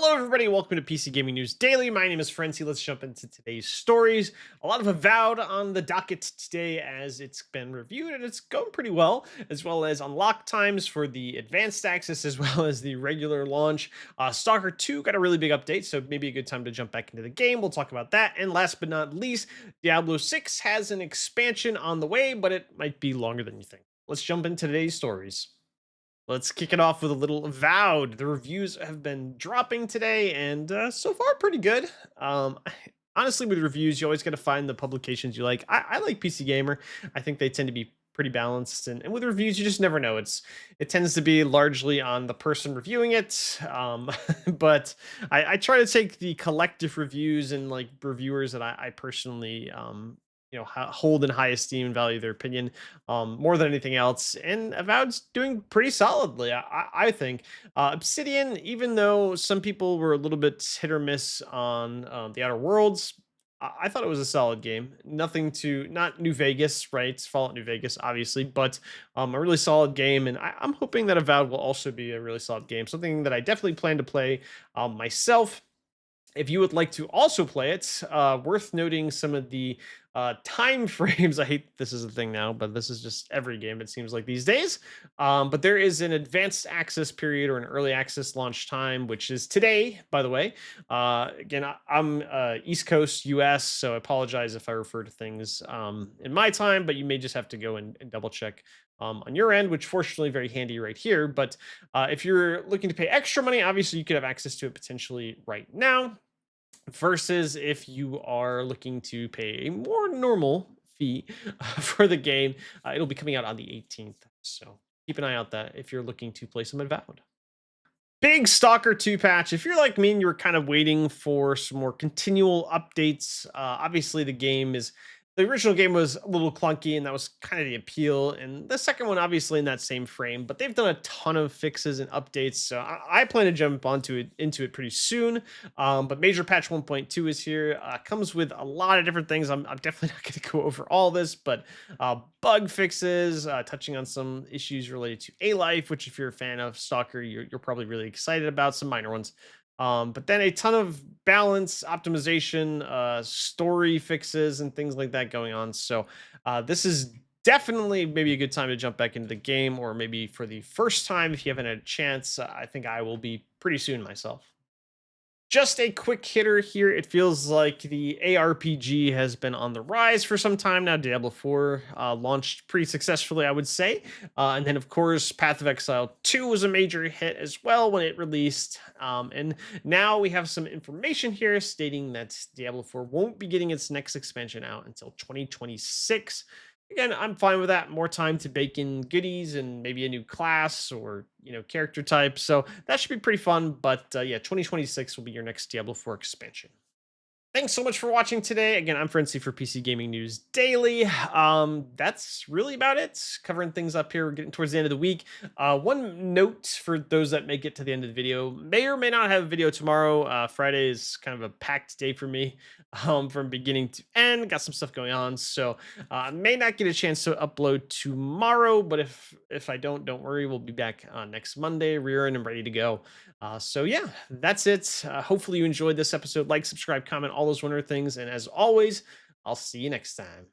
Hello, everybody. Welcome to PC Gaming News Daily. My name is Frenzy. Let's jump into today's stories. A lot of Avowed on the docket today as it's been reviewed and it's going pretty well as unlock times for the advanced access as well as the regular launch. Stalker 2 got a really big update, so maybe a good time to jump back into the game. We'll talk about that. And last but not least, Diablo 6 has an expansion on the way, but it might be longer than you think. Let's jump into today's stories. Let's kick it off with a little Avowed. The reviews have been dropping today, and so far pretty good. Honestly, with reviews, you always got to find the publications you like. I like PC Gamer. I think they tend to be pretty balanced, and with reviews, you just never know. It tends to be largely on the person reviewing it, but I try to take the collective reviews and like reviewers that I personally hold in high esteem and value their opinion more than anything else. And Avowed's doing pretty solidly, I think. Obsidian, even though some people were a little bit hit or miss on the Outer Worlds, I thought it was a solid game. Nothing to, not New Vegas, right? It's Fallout New Vegas, obviously, but a really solid game. And I'm hoping that Avowed will also be a really solid game. Something that I definitely plan to play myself. If you would like to also play it, worth noting some of the time frames. I hate this is a thing now, but this is just every game, it seems like these days. But there is an advanced access period or an early access launch time, which is today, by the way. Again, I'm East Coast US, so I apologize if I refer to things in my time, but you may just have to go and double check on your end, which fortunately very handy right here. But if you're looking to pay extra money, obviously you could have access to it potentially right now versus if you are looking to pay a more normal fee for the game. It'll be coming out on the 18th, so keep an eye out that if you're looking to play some Avowed. Big Stalker 2 patch. If you're like me and you were kind of waiting for some more continual updates, obviously the original game was a little clunky, and that was kind of the appeal. And the second one, obviously, in that same frame, but they've done a ton of fixes and updates. So I plan to jump into it pretty soon. But major patch 1.2 is here. Comes with a lot of different things. I'm definitely not going to go over all this, but bug fixes, touching on some issues related to A Life, which if you're a fan of Stalker, you're probably really excited about. Some minor ones. But then a ton of balance, optimization, story fixes, and things like that going on. So this is definitely maybe a good time to jump back into the game, or maybe for the first time if you haven't had a chance. I think I will be pretty soon myself. Just a quick hitter here. It feels like the ARPG has been on the rise for some time now. Diablo 4 launched pretty successfully, I would say. And then, of course, Path of Exile 2 was a major hit as well when it released. And now we have some information here stating that Diablo 4 won't be getting its next expansion out until 2026. Again, I'm fine with that. More time to bake in goodies and maybe a new class or character type. So that should be pretty fun. But yeah, 2026 will be your next Diablo 4 expansion. Thanks so much for watching today. Again, I'm Frenzy for PC Gaming News Daily. That's really about it. Covering things up here. We're getting towards the end of the week. One note for those that make it to the end of the video: may or may not have a video tomorrow. Friday is kind of a packed day for me, from beginning to end. Got some stuff going on, so I may not get a chance to upload tomorrow. But if I don't worry. We'll be back next Monday, rearing and ready to go. So yeah, that's it. Hopefully you enjoyed this episode. Like, subscribe, comment, all those wonderful things. And as always, I'll see you next time.